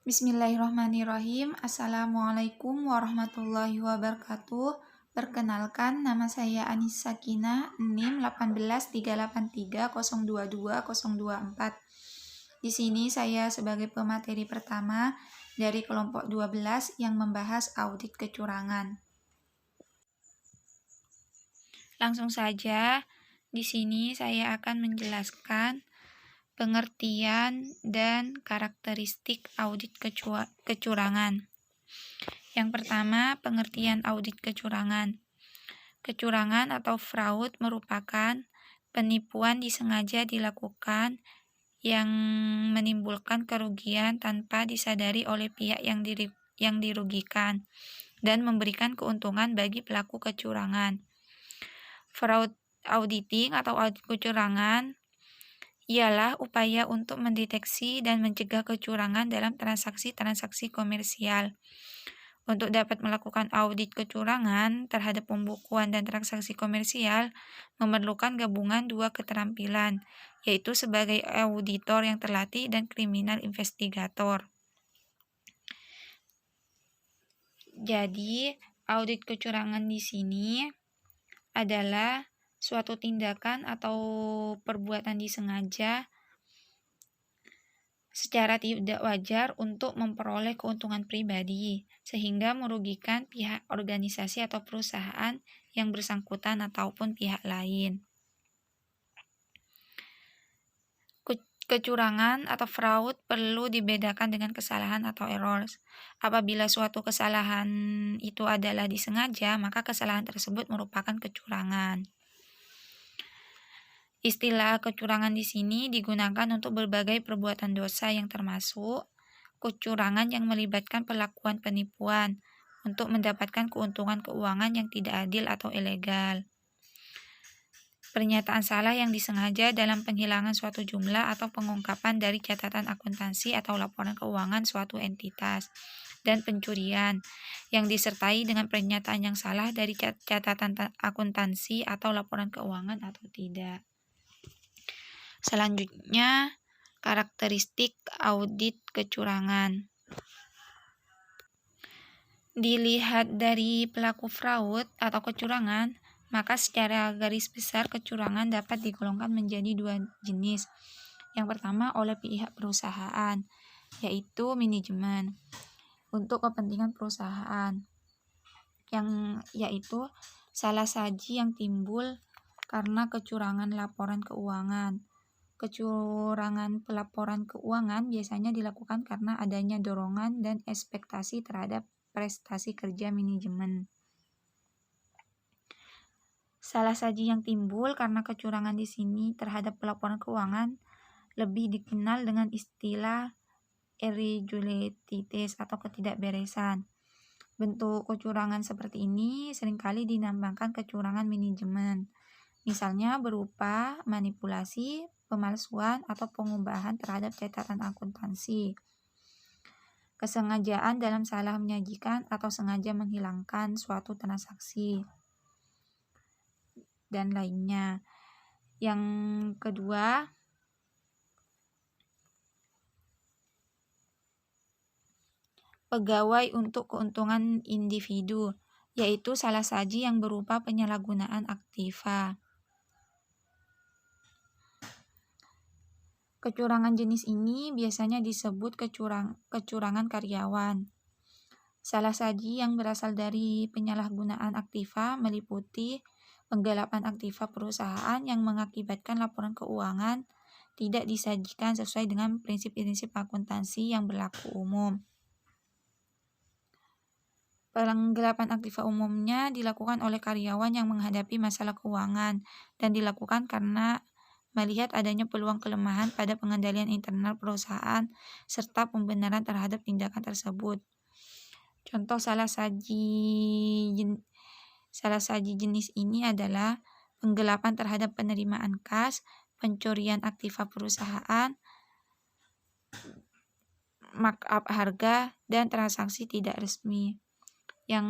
Bismillahirrahmanirrahim. Assalamualaikum warahmatullahi wabarakatuh. Perkenalkan, nama saya Anissa Sakina, NIM 18383022024. Di sini saya sebagai pemateri pertama dari kelompok 12 yang membahas audit kecurangan. Langsung saja, di sini saya akan menjelaskan pengertian dan karakteristik audit kecurangan. Yang pertama, pengertian audit kecurangan. Kecurangan atau fraud merupakan penipuan disengaja dilakukan yang menimbulkan kerugian tanpa disadari oleh pihak yang dirugikan dan memberikan keuntungan bagi pelaku kecurangan. Fraud auditing atau audit kecurangan ialah upaya untuk mendeteksi dan mencegah kecurangan dalam transaksi-transaksi komersial. Untuk dapat melakukan audit kecurangan terhadap pembukuan dan transaksi komersial memerlukan gabungan dua keterampilan, yaitu sebagai auditor yang terlatih dan kriminal investigator. Jadi, audit kecurangan di sini adalah suatu tindakan atau perbuatan disengaja secara tidak wajar untuk memperoleh keuntungan pribadi, sehingga merugikan pihak organisasi atau perusahaan yang bersangkutan ataupun pihak lain. Kecurangan atau fraud perlu dibedakan dengan kesalahan atau errors. Apabila suatu kesalahan itu adalah disengaja, maka kesalahan tersebut merupakan kecurangan. Istilah kecurangan di sini digunakan untuk berbagai perbuatan dosa yang termasuk kecurangan yang melibatkan pelakuan penipuan untuk mendapatkan keuntungan keuangan yang tidak adil atau ilegal. Pernyataan salah yang disengaja dalam penghilangan suatu jumlah atau pengungkapan dari catatan akuntansi atau laporan keuangan suatu entitas, dan pencurian yang disertai dengan pernyataan yang salah dari catatan akuntansi atau laporan keuangan atau tidak. Selanjutnya, karakteristik audit kecurangan. Dilihat dari pelaku fraud atau kecurangan, maka secara garis besar kecurangan dapat digolongkan menjadi dua jenis. Yang pertama oleh pihak perusahaan, yaitu manajemen untuk kepentingan perusahaan, yaitu salah saji yang timbul karena kecurangan laporan keuangan. Kecurangan pelaporan keuangan biasanya dilakukan karena adanya dorongan dan ekspektasi terhadap prestasi kerja manajemen. Salah saji yang timbul karena kecurangan di sini terhadap pelaporan keuangan lebih dikenal dengan istilah irregularities atau ketidakberesan. Bentuk kecurangan seperti ini seringkali dinamakan kecurangan manajemen. Misalnya berupa manipulasi, pemalsuan, atau pengubahan terhadap catatan akuntansi. Kesengajaan dalam salah menyajikan atau sengaja menghilangkan suatu transaksi, dan lainnya. Yang kedua, pegawai untuk keuntungan individu, yaitu salah saji yang berupa penyalahgunaan aktiva. Kecurangan jenis ini biasanya disebut kecurangan karyawan. Salah saji yang berasal dari penyalahgunaan aktiva meliputi penggelapan aktiva perusahaan yang mengakibatkan laporan keuangan tidak disajikan sesuai dengan prinsip-prinsip akuntansi yang berlaku umum. Penggelapan aktiva umumnya dilakukan oleh karyawan yang menghadapi masalah keuangan dan dilakukan karena melihat adanya peluang kelemahan pada pengendalian internal perusahaan serta pembenaran terhadap tindakan tersebut. Contoh salah saji jenis ini adalah penggelapan terhadap penerimaan kas, pencurian aktiva perusahaan, markup harga, dan transaksi tidak resmi. Yang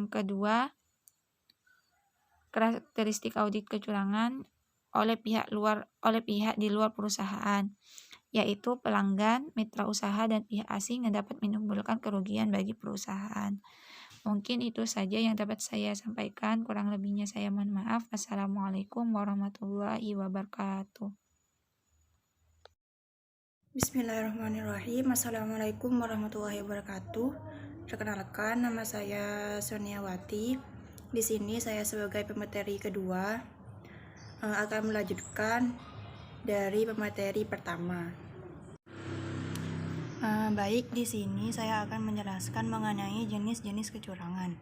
kedua, karakteristik audit kecurangan oleh pihak di luar perusahaan, yaitu pelanggan, mitra usaha, dan pihak asing yang dapat menimbulkan kerugian bagi perusahaan. Mungkin itu saja yang dapat saya sampaikan, kurang lebihnya saya mohon maaf. Assalamualaikum warahmatullahi wabarakatuh. Bismillahirrahmanirrahim. Assalamualaikum warahmatullahi wabarakatuh. Perkenalkan, nama saya Soniawati. Di sini saya sebagai pemateri kedua akan melanjutkan dari pemateri pertama. Baik, di sini saya akan menjelaskan mengenai jenis-jenis kecurangan.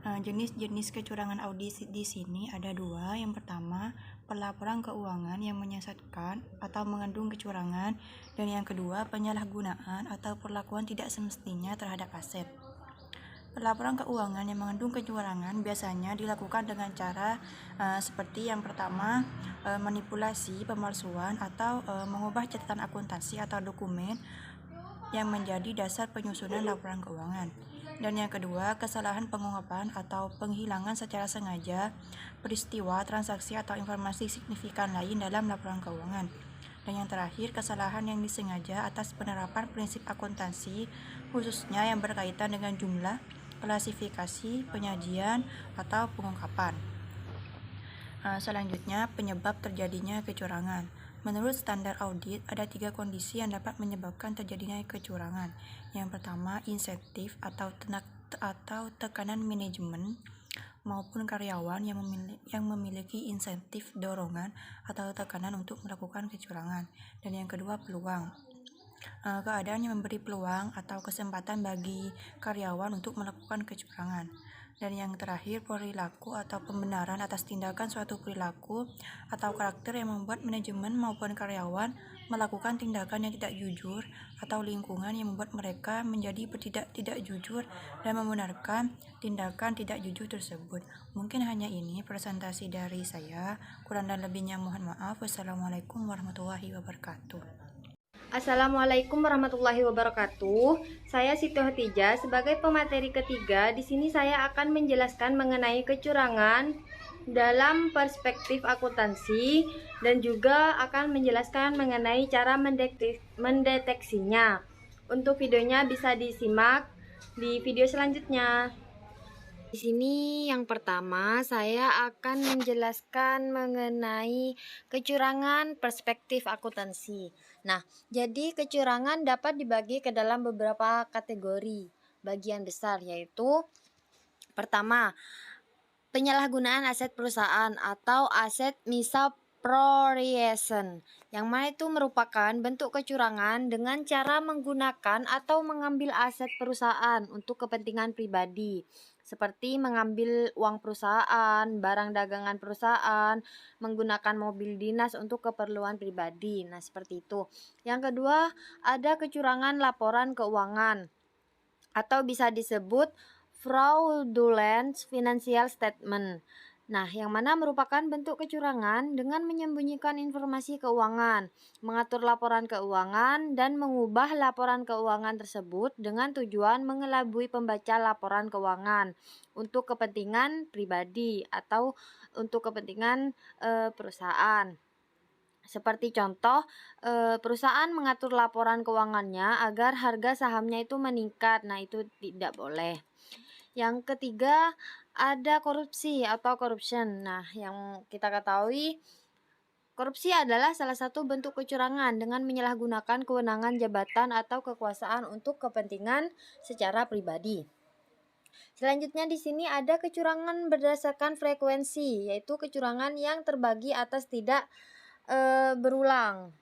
Jenis-jenis kecurangan audit di sini ada dua. Yang pertama, pelaporan keuangan yang menyesatkan atau mengandung kecurangan, dan yang kedua, penyalahgunaan atau perlakuan tidak semestinya terhadap aset. Pelaporan keuangan yang mengandung kecurangan biasanya dilakukan dengan cara seperti yang pertama, manipulasi, pemalsuan, atau mengubah catatan akuntansi atau dokumen yang menjadi dasar penyusunan laporan keuangan. Dan yang kedua, kesalahan pengungkapan atau penghilangan secara sengaja peristiwa, transaksi, atau informasi signifikan lain dalam laporan keuangan. Dan yang terakhir, kesalahan yang disengaja atas penerapan prinsip akuntansi, khususnya yang berkaitan dengan jumlah, klasifikasi, penyajian, atau pengungkapan. Selanjutnya, penyebab terjadinya kecurangan. Menurut standar audit, ada 3 kondisi yang dapat menyebabkan terjadinya kecurangan. Yang pertama, insentif atau tekanan manajemen maupun karyawan yang memiliki insentif, dorongan, atau tekanan untuk melakukan kecurangan. Dan yang kedua, peluang. Keadaan yang memberi peluang atau kesempatan bagi karyawan untuk melakukan kecurangan. Dan yang terakhir, perilaku atau pembenaran atas tindakan suatu perilaku atau karakter yang membuat manajemen maupun karyawan melakukan tindakan yang tidak jujur, atau lingkungan yang membuat mereka menjadi tidak jujur dan membenarkan tindakan tidak jujur tersebut. Mungkin hanya ini presentasi dari saya. Kurang dan lebihnya mohon maaf. Wassalamualaikum warahmatullahi wabarakatuh. Assalamualaikum warahmatullahi wabarakatuh. Saya Siti Hotijah sebagai pemateri ketiga. Di sini saya akan menjelaskan mengenai kecurangan dalam perspektif akuntansi dan juga akan menjelaskan mengenai cara mendeteksinya. Untuk videonya bisa disimak di video selanjutnya. Di sini yang pertama saya akan menjelaskan mengenai kecurangan perspektif akuntansi. Nah, jadi kecurangan dapat dibagi ke dalam beberapa kategori bagian besar, yaitu pertama, penyalahgunaan aset perusahaan atau aset misappropriation, yang mana itu merupakan bentuk kecurangan dengan cara menggunakan atau mengambil aset perusahaan untuk kepentingan pribadi, seperti mengambil uang perusahaan, barang dagangan perusahaan, menggunakan mobil dinas untuk keperluan pribadi. Nah, seperti itu. Yang kedua, ada kecurangan laporan keuangan atau bisa disebut fraudulent financial statement. Nah, yang mana merupakan bentuk kecurangan dengan menyembunyikan informasi keuangan, mengatur laporan keuangan, dan mengubah laporan keuangan tersebut dengan tujuan mengelabui pembaca laporan keuangan untuk kepentingan pribadi atau untuk kepentingan perusahaan. Seperti contoh, perusahaan mengatur laporan keuangannya agar harga sahamnya itu meningkat. Nah, itu tidak boleh. Yang ketiga, ada korupsi atau corruption. Nah, yang kita ketahui, korupsi adalah salah satu bentuk kecurangan dengan menyalahgunakan kewenangan jabatan atau kekuasaan untuk kepentingan secara pribadi. Selanjutnya di sini ada kecurangan berdasarkan frekuensi, yaitu kecurangan yang terbagi atas tidak berulang.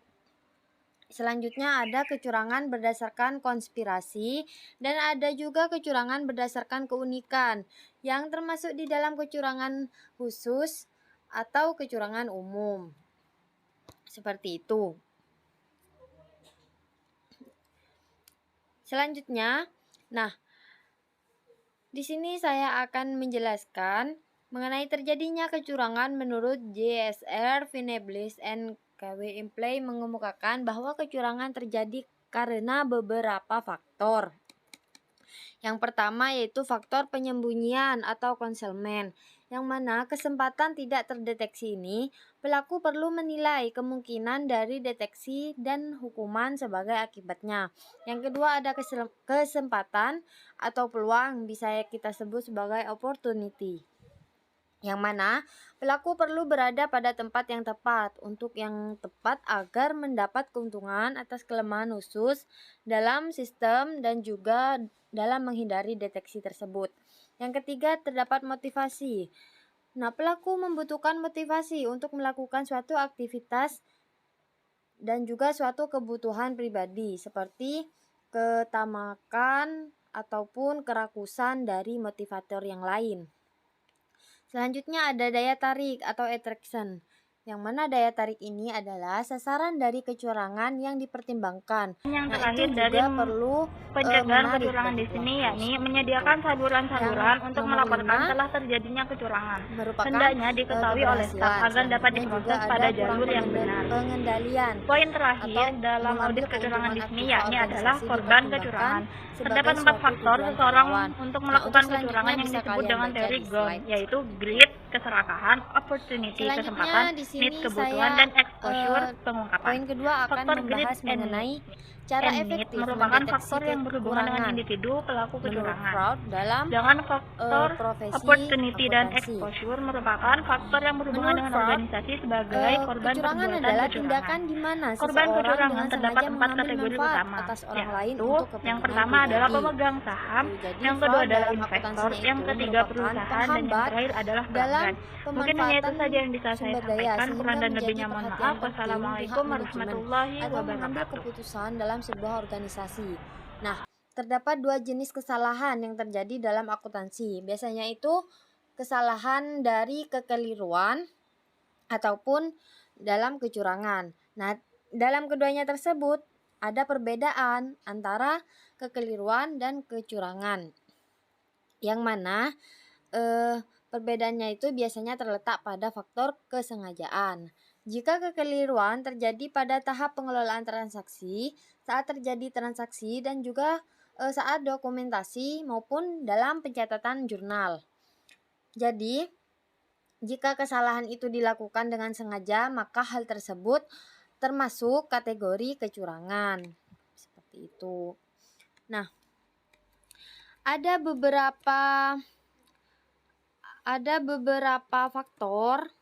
Selanjutnya ada kecurangan berdasarkan konspirasi, dan ada juga kecurangan berdasarkan keunikan yang termasuk di dalam kecurangan khusus atau kecurangan umum. Seperti itu. Selanjutnya, nah, di sini saya akan menjelaskan mengenai terjadinya kecurangan menurut JSR, Fineblis, and KW Implay mengemukakan bahwa kecurangan terjadi karena beberapa faktor. Yang pertama yaitu faktor penyembunyian atau concealment. yang mana kesempatan tidak terdeteksi ini, pelaku perlu menilai kemungkinan dari deteksi dan hukuman sebagai akibatnya. Yang kedua ada kesempatan atau peluang, bisa kita sebut sebagai opportunity, yang mana pelaku perlu berada pada tempat yang tepat untuk yang tepat agar mendapat keuntungan atas kelemahan khusus dalam sistem dan juga dalam menghindari deteksi tersebut. Yang ketiga, terdapat motivasi. Nah, pelaku membutuhkan motivasi untuk melakukan suatu aktivitas dan juga suatu kebutuhan pribadi seperti ketamakan ataupun kerakusan dari motivator yang lain. Selanjutnya ada daya tarik atau attraction, yang mana daya tarik ini adalah sasaran dari kecurangan yang dipertimbangkan. Yang Nah, terakhir itu dari juga perlu pencegahan menarik kecurangan bagi di sini pelaku, yakni seperti menyediakan itu. saluran-saluran Yang untuk nomor melaporkan 5 telah terjadinya kecurangan. merupakan Hendaknya diketahui oleh staf keberhasilan. agar dapat Selanjutnya juga diproses ada pada kurang jalur yang benar. pengendalian Poin atau terakhir dalam mengambil audit kecurangan keuntungan di sini aktiva yakni adalah organisasi korban dipertimbangkan kecurangan. sebagai Terdapat 4 suatu faktor tujuan seseorang karyawan. untuk Nah, melakukan untuk selanjutnya kecurangan yang bisa disebut kalian dengan baca teori di GON, slide. yaitu greed, keserakahan, opportunity, Selanjutnya kesempatan, di need, sini kebutuhan, saya dan exposure, pengungkapan. poin kedua akan Faktor greed membahas mengenai cara and need efektif merupakan mendeteksi faktor yang berhubungan dengan kekurangan individu pelaku menurut kecurangan. Proud dalam Sedangkan faktor profesi opportunity dan akuntansi. exposure merupakan faktor yang berhubungan Menurut dengan Freud, organisasi sebagai korban kecurangan perbuatan adalah kecurangan. tindakan di mana Korban seseorang kecurangan dengan terdapat sengaja 4 mengambil kategori manfaat utama, atas orang lain yaitu untuk yang kepentingan pertama adalah pribadi. pemegang saham, Jadi yang kedua fraud adalah dalam investor, akuntansinya yang itu ketiga merupakan perusahaan, dan yang penghambat terakhir adalah dalam pelanggan. Mungkin hanya itu pemanfaatan saja yang bisa saya sumber daya sampaikan. Kurang sehingga dan menjadi lebihnya mohon perhatian maaf. penting pihak Wassalamualaikum manajemen warahmatullahi atau mengambil wabarakatuh. keputusan dalam sebuah organisasi. Nah, terdapat 2 jenis kesalahan yang terjadi dalam akuntansi. Biasanya itu kesalahan dari kekeliruan ataupun dalam kecurangan. Nah, dalam keduanya tersebut ada perbedaan antara kekeliruan dan kecurangan. Yang mana perbedaannya itu biasanya terletak pada faktor kesengajaan. Jika kekeliruan terjadi pada tahap pengelolaan transaksi, saat terjadi transaksi dan juga saat dokumentasi maupun dalam pencatatan jurnal. Jadi, jika kesalahan itu dilakukan dengan sengaja, maka hal tersebut termasuk kategori kecurangan. Seperti itu. Nah, ada beberapa faktor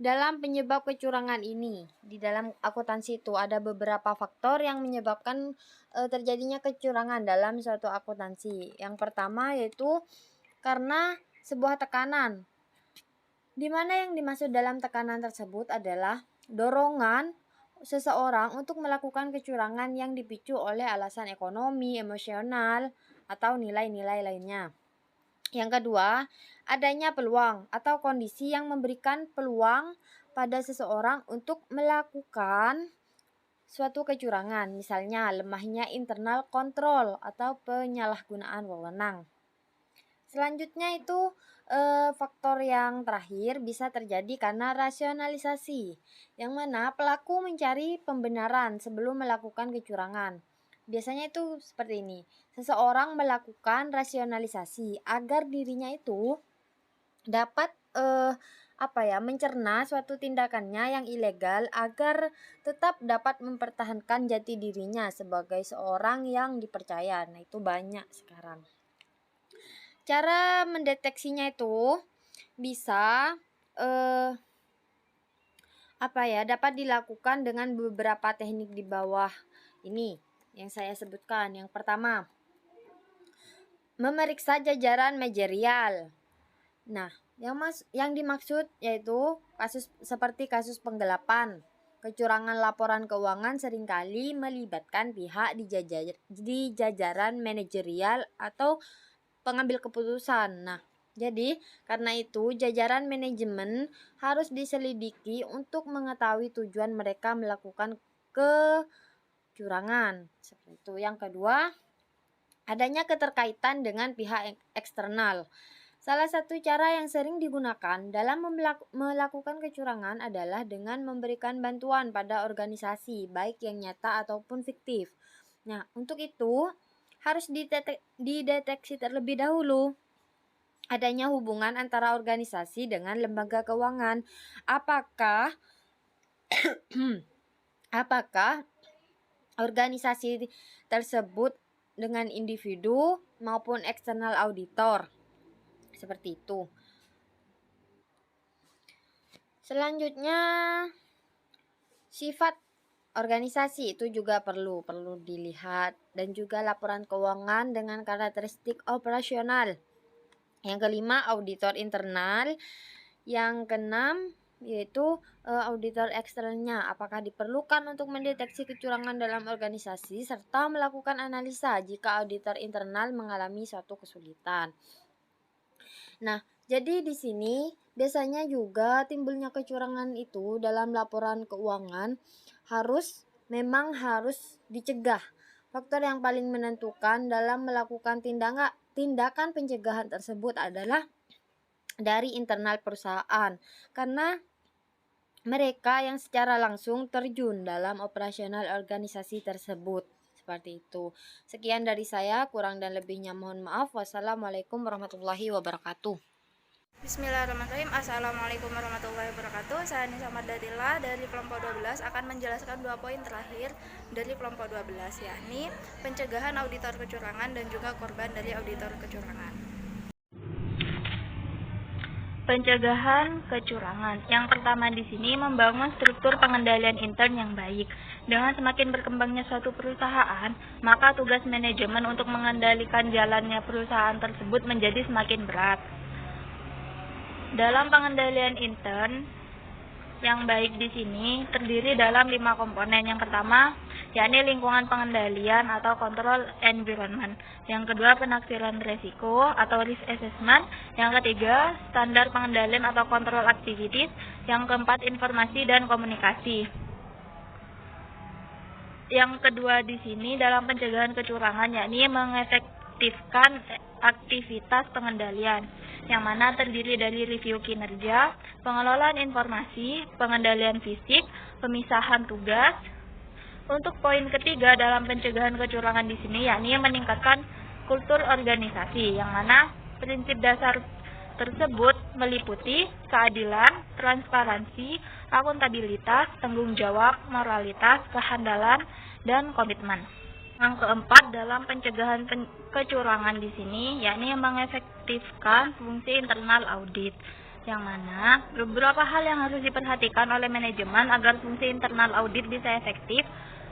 dalam penyebab kecurangan ini. Di dalam akuntansi itu ada beberapa faktor yang menyebabkan terjadinya kecurangan dalam suatu akuntansi. Yang pertama yaitu karena sebuah tekanan, di mana yang dimaksud dalam tekanan tersebut adalah dorongan seseorang untuk melakukan kecurangan yang dipicu oleh alasan ekonomi, emosional, atau nilai-nilai lainnya. Yang kedua, adanya peluang atau kondisi yang memberikan peluang pada seseorang untuk melakukan suatu kecurangan, misalnya lemahnya internal kontrol atau penyalahgunaan wewenang. Selanjutnya itu faktor yang terakhir bisa terjadi karena rasionalisasi, yang mana pelaku mencari pembenaran sebelum melakukan kecurangan. Biasanya itu seperti ini. Seseorang melakukan rasionalisasi agar dirinya itu dapat mencerna suatu tindakannya yang ilegal agar tetap dapat mempertahankan jati dirinya sebagai seorang yang dipercaya. Nah, itu banyak sekarang. Cara mendeteksinya itu bisa dapat dilakukan dengan beberapa teknik di bawah ini yang saya sebutkan. Yang pertama, memeriksa jajaran manajerial. Nah, yang dimaksud yaitu seperti kasus penggelapan. Kecurangan laporan keuangan seringkali melibatkan pihak di jajaran manajerial atau pengambil keputusan. Nah, jadi karena itu jajaran manajemen harus diselidiki untuk mengetahui tujuan mereka melakukan kecurangan. Seperti itu. Yang kedua, adanya keterkaitan dengan pihak eksternal. Salah satu cara yang sering digunakan dalam melakukan kecurangan adalah dengan memberikan bantuan pada organisasi, baik yang nyata ataupun fiktif. Nah, untuk itu harus dideteksi terlebih dahulu adanya hubungan antara organisasi dengan lembaga keuangan. Apakah apakah organisasi tersebut dengan individu maupun eksternal auditor. Seperti itu. Selanjutnya, sifat organisasi itu juga perlu dilihat, dan juga laporan keuangan dengan karakteristik operasional. Yang kelima, auditor internal. Yang keenam, yaitu auditor eksternalnya, apakah diperlukan untuk mendeteksi kecurangan dalam organisasi serta melakukan analisa jika auditor internal mengalami suatu kesulitan. Nah, jadi di sini biasanya juga timbulnya kecurangan itu dalam laporan keuangan memang harus dicegah. Faktor yang paling menentukan dalam melakukan tindakan pencegahan tersebut adalah dari internal perusahaan, karena mereka yang secara langsung terjun dalam operasional organisasi tersebut. Seperti itu. Sekian dari saya, kurang dan lebihnya mohon maaf. Wassalamualaikum warahmatullahi wabarakatuh. Bismillahirrahmanirrahim. Assalamualaikum warahmatullahi wabarakatuh. Saya Nisa Mardatila dari kelompok 12 akan menjelaskan 2 poin terakhir dari kelompok 12, yakni pencegahan auditor kecurangan dan juga korban dari auditor kecurangan. Pencegahan kecurangan. Yang pertama di sini membangun struktur pengendalian intern yang baik. Dengan semakin berkembangnya suatu perusahaan, maka tugas manajemen untuk mengendalikan jalannya perusahaan tersebut menjadi semakin berat. Dalam pengendalian intern yang baik di sini terdiri dalam 5 komponen. Yang pertama, yakni lingkungan pengendalian atau control environment. Yang kedua, penaksiran risiko atau risk assessment. Yang ketiga, standar pengendalian atau control activities. Yang keempat, informasi dan komunikasi. Yang kedua di sini dalam pencegahan kecurangan, yakni mengefektifkan aktivitas pengendalian, yang mana terdiri dari review kinerja, pengelolaan informasi, pengendalian fisik, pemisahan tugas. Untuk poin ketiga dalam pencegahan kecurangan di sini, yakni meningkatkan kultur organisasi, yang mana prinsip dasar tersebut meliputi keadilan, transparansi, akuntabilitas, tanggung jawab, moralitas, kehandalan, dan komitmen. Yang keempat dalam pencegahan kecurangan di sini, yakni mengefektifkan fungsi internal audit, yang mana beberapa hal yang harus diperhatikan oleh manajemen agar fungsi internal audit bisa efektif.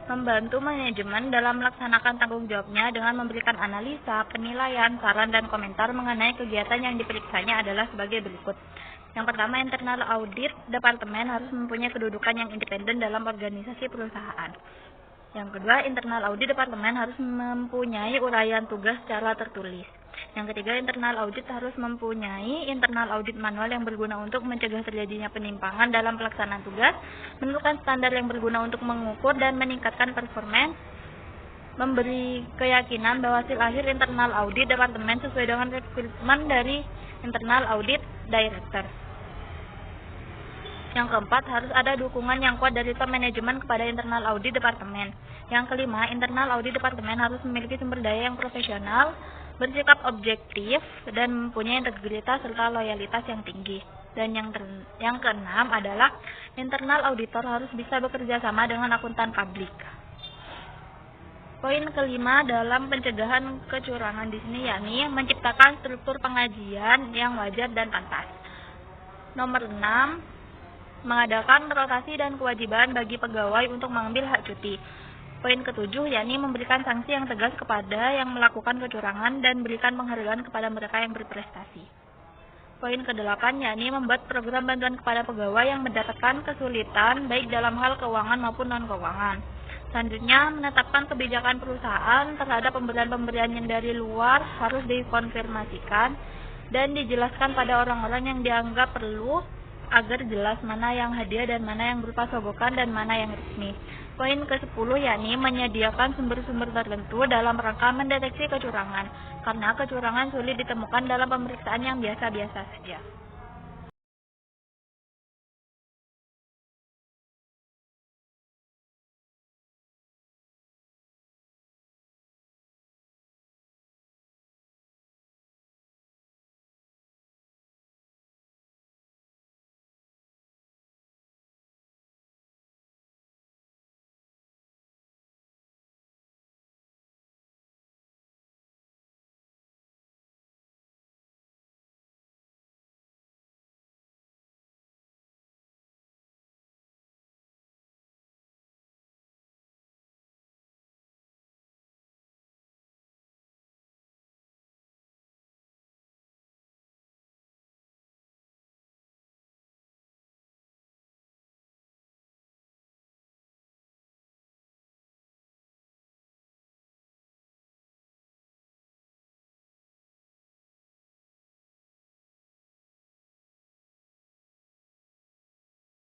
Membantu manajemen dalam melaksanakan tanggung jawabnya dengan memberikan analisa, penilaian, saran, dan komentar mengenai kegiatan yang diperiksanya adalah sebagai berikut. Yang pertama, internal audit departemen harus mempunyai kedudukan yang independen dalam organisasi perusahaan. Yang kedua, internal audit departemen harus mempunyai uraian tugas secara tertulis. Yang ketiga, internal audit harus mempunyai internal audit manual yang berguna untuk mencegah terjadinya penyimpangan dalam pelaksanaan tugas, menentukan standar yang berguna untuk mengukur dan meningkatkan performance, memberi keyakinan bahwa hasil akhir internal audit departemen sesuai dengan rekrutmen dari internal audit director. Yang keempat, harus ada dukungan yang kuat dari top manajemen kepada internal audit departemen. Yang kelima, internal audit departemen harus memiliki sumber daya yang profesional, bersikap objektif, dan mempunyai integritas serta loyalitas yang tinggi. Dan yang keenam adalah internal auditor harus bisa bekerja sama dengan akuntan publik. Poin kelima dalam pencegahan kecurangan di sini, yakni menciptakan struktur pengajian yang wajar dan pantas. Nomor 6, mengadakan rotasi dan kewajiban bagi pegawai untuk mengambil hak cuti. Poin ketujuh, yakni memberikan sanksi yang tegas kepada yang melakukan kecurangan dan berikan penghargaan kepada mereka yang berprestasi. Poin ke-8, yakni membuat program bantuan kepada pegawai yang mendapatkan kesulitan baik dalam hal keuangan maupun non-keuangan. Selanjutnya, menetapkan kebijakan perusahaan terhadap pemberian-pemberian yang dari luar harus dikonfirmasikan dan dijelaskan pada orang-orang yang dianggap perlu agar jelas mana yang hadiah dan mana yang berupa sogokan dan mana yang resmi. Poin ke-10, yakni menyediakan sumber-sumber tertentu dalam rangka mendeteksi kecurangan, karena kecurangan sulit ditemukan dalam pemeriksaan yang biasa-biasa saja.